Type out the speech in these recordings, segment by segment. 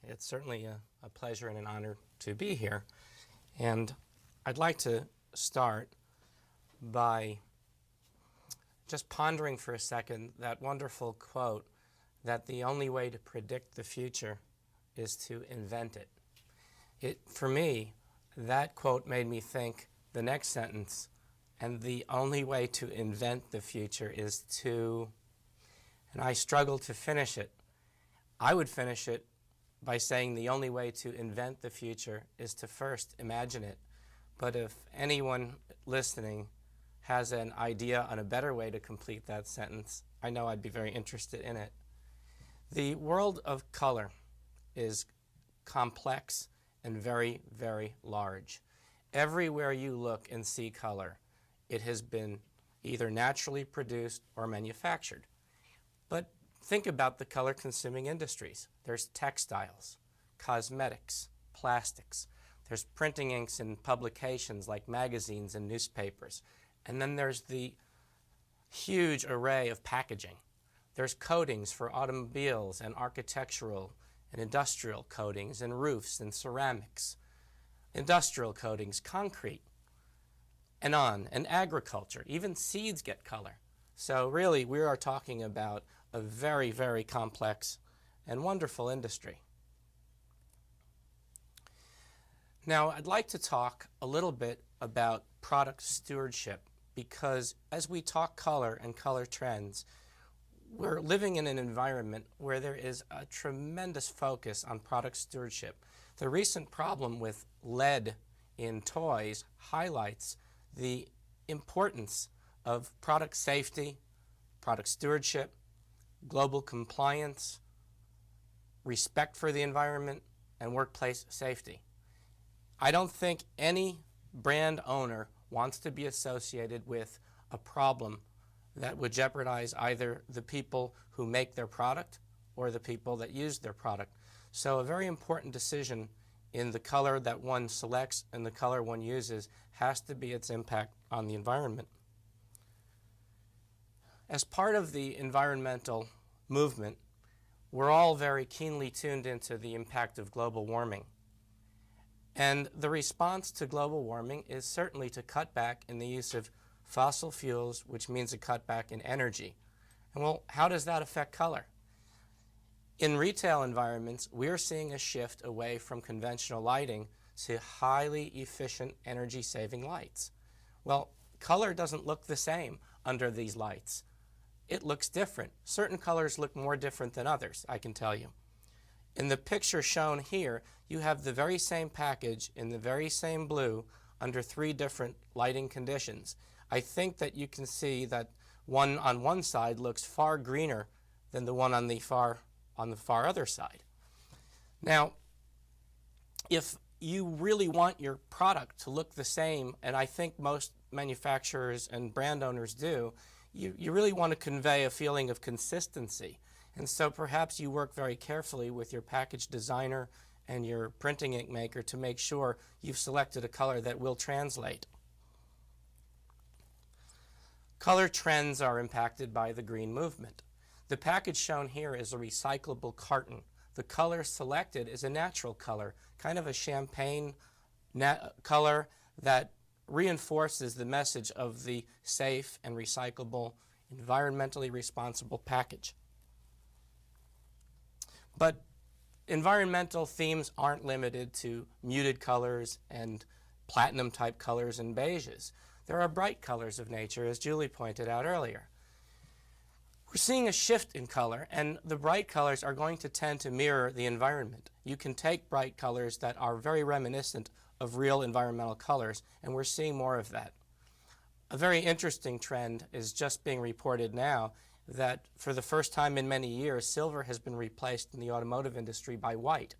It's certainly a pleasure and an honor to be here. And I'd like to start by just pondering for a second that wonderful quote that the only way to predict the future is to invent it. For me, that quote made me think the next sentence, and the only way to invent the future is to, and I struggled to finish it. I would finish it by saying the only way to invent the future is to first imagine it. But if anyone listening has an idea on a better way to complete that sentence, I know I'd be very interested in it. The world of color is complex and very, very large. Everywhere you look and see color, it has been either naturally produced or manufactured. But think about the color-consuming industries. There's textiles, cosmetics, plastics. There's printing inks and publications like magazines and newspapers. And then there's the huge array of packaging. There's coatings for automobiles and architectural and industrial coatings and roofs and ceramics, industrial coatings, concrete, and agriculture. Even seeds get color. So really, we are talking about a very, very complex and wonderful industry. Now, I'd like to talk a little bit about product stewardship, because as we talk color and color trends, we're living in an environment where there is a tremendous focus on product stewardship. The recent problem with lead in toys highlights the importance of product safety, product stewardship, global compliance, respect for the environment, and workplace safety. I don't think any brand owner wants to be associated with a problem that would jeopardize either the people who make their product or the people that use their product. So a very important decision in the color that one selects and the color one uses has to be its impact on the environment. As part of the environmental movement, we're all very keenly tuned into the impact of global warming. And the response to global warming is certainly to cut back in the use of fossil fuels, which means a cutback in energy. And well, how does that affect color? In retail environments, we're seeing a shift away from conventional lighting to highly efficient energy-saving lights. Well, color doesn't look the same under these lights. It looks different. Certain colors look more different than others, I can tell you. In the picture shown here, you have the very same package in the very same blue under 3 different lighting conditions. I think that you can see that one on one side looks far greener than the one on the far other side. Now, if you really want your product to look the same, and I think most manufacturers and brand owners do, you really want to convey a feeling of consistency. And so perhaps you work very carefully with your package designer and your printing ink maker to make sure you've selected a color that will translate. Color trends are impacted by the green movement. The package shown here is a recyclable carton. The color selected is a natural color, kind of a champagne color that reinforces the message of the safe and recyclable, environmentally responsible package. But environmental themes aren't limited to muted colors and platinum type colors and beiges. There are bright colors of nature, as Julie pointed out earlier. We're seeing a shift in color, and the bright colors are going to tend to mirror the environment. You can take bright colors that are very reminiscent of real environmental colors, and we're seeing more of that. A very interesting trend is just being reported now that for the first time in many years, silver has been replaced in the automotive industry by white.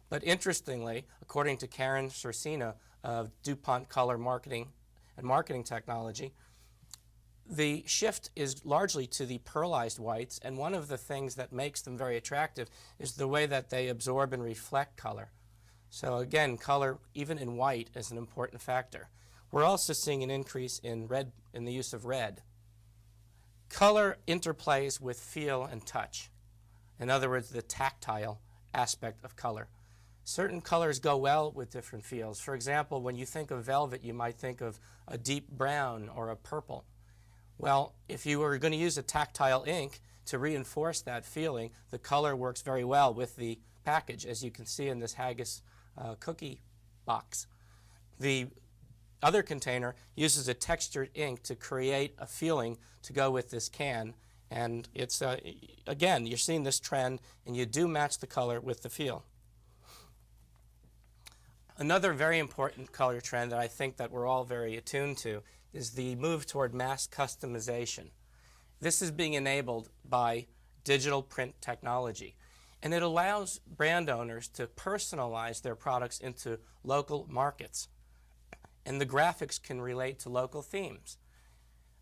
But interestingly, according to Karen Cersina of DuPont Color Marketing and Marketing Technology, the shift is largely to the pearlized whites, and one of the things that makes them very attractive is the way that they absorb and reflect color. So again, color, even in white, is an important factor. We're also seeing an increase in the use of red. Color interplays with feel and touch. In other words, the tactile aspect of color. Certain colors go well with different feels. For example, when you think of velvet, you might think of a deep brown or a purple. Well, if you were going to use a tactile ink to reinforce that feeling, the color works very well with the package, as you can see in this haggis cookie box. The other container uses a textured ink to create a feeling to go with this can. And it's, again, you're seeing this trend, and you do match the color with the feel. Another very important color trend that I think that we're all very attuned to is the move toward mass customization. This is being enabled by digital print technology, and it allows brand owners to personalize their products into local markets, and the graphics can relate to local themes.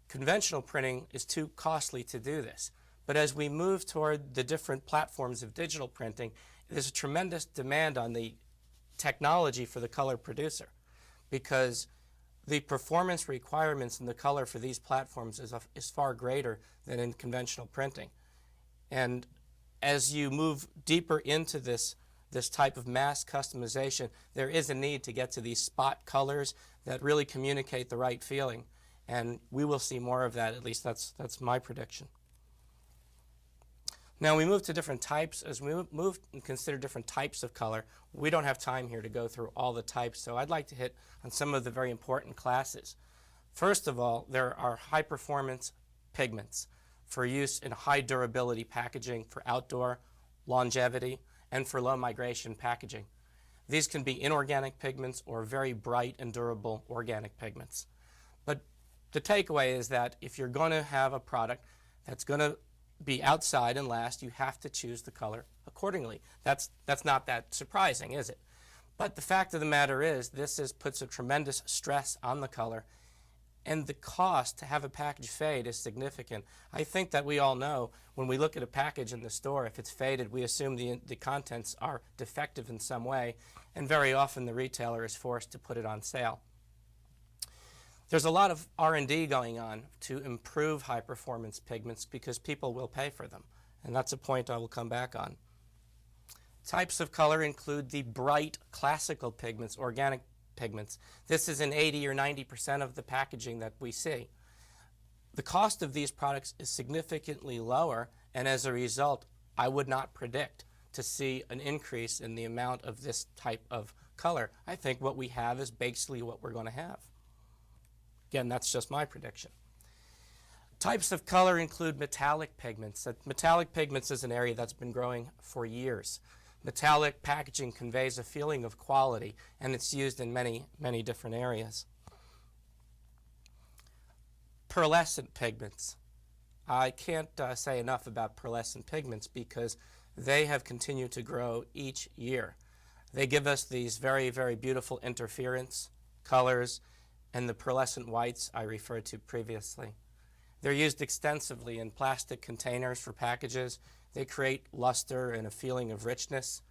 Conventional printing is too costly to do this, but as we move toward the different platforms of digital printing, there's a tremendous demand on the technology for the color producer, because the performance requirements in the color for these platforms is far greater than in conventional printing. And as you move deeper into this type of mass customization, there is a need to get to these spot colors that really communicate the right feeling. And we will see more of that, at least that's my prediction. Now we move to different types. As we move and consider different types of color, we don't have time here to go through all the types, so I'd like to hit on some of the very important classes. First of all, there are high-performance pigments for use in high durability packaging for outdoor longevity and for low migration packaging. These can be inorganic pigments or very bright and durable organic pigments. But the takeaway is that if you're going to have a product that's going to be outside and last, you have to choose the color accordingly. That's not that surprising, is it? But the fact of the matter is, this puts a tremendous stress on the color, and the cost to have a package fade is significant. I think that we all know when we look at a package in the store, if it's faded, we assume the contents are defective in some way, and very often the retailer is forced to put it on sale. There's a lot of R&D going on to improve high-performance pigments because people will pay for them, and that's a point I will come back on. Types of color include the bright classical pigments, organic pigments. This is in 80 or 90% of the packaging that we see. The cost of these products is significantly lower, and as a result, I would not predict to see an increase in the amount of this type of color. I think what we have is basically what we're going to have. Again, that's just my prediction. Types of color include metallic pigments. Metallic pigments is an area that's been growing for years. Metallic packaging conveys a feeling of quality, and it's used in many, many different areas. Pearlescent pigments. I can't say enough about pearlescent pigments because they have continued to grow each year. They give us these very, very beautiful interference colors and the pearlescent whites I referred to previously. They're used extensively in plastic containers for packages. They create luster and a feeling of richness,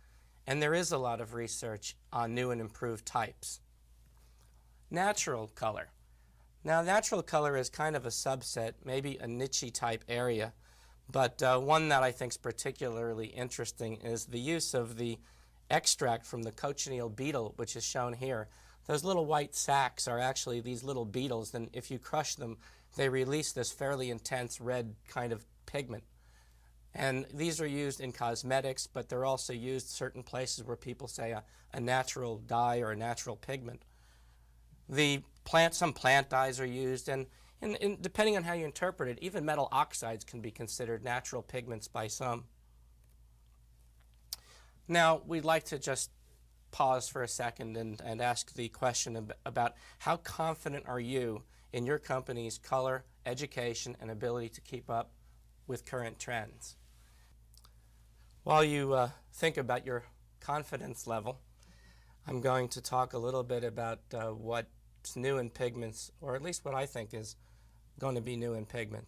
and there is a lot of research on new and improved types. Natural color. Now, natural color is kind of a subset, maybe a niche type area, but one that I think is particularly interesting is the use of the extract from the cochineal beetle, which is shown here. Those little white sacs are actually these little beetles, and if you crush them, they release this fairly intense red kind of pigment. And these are used in cosmetics, but they're also used certain places where people say a natural dye or a natural pigment. Some plant dyes are used, and depending on how you interpret it, even metal oxides can be considered natural pigments by some. Now, we'd like to just pause for a second and ask the question about how confident are you in your company's color, education, and ability to keep up with current trends. While you think about your confidence level, I'm going to talk a little bit about what's new in pigments, or at least what I think is going to be new in pigments.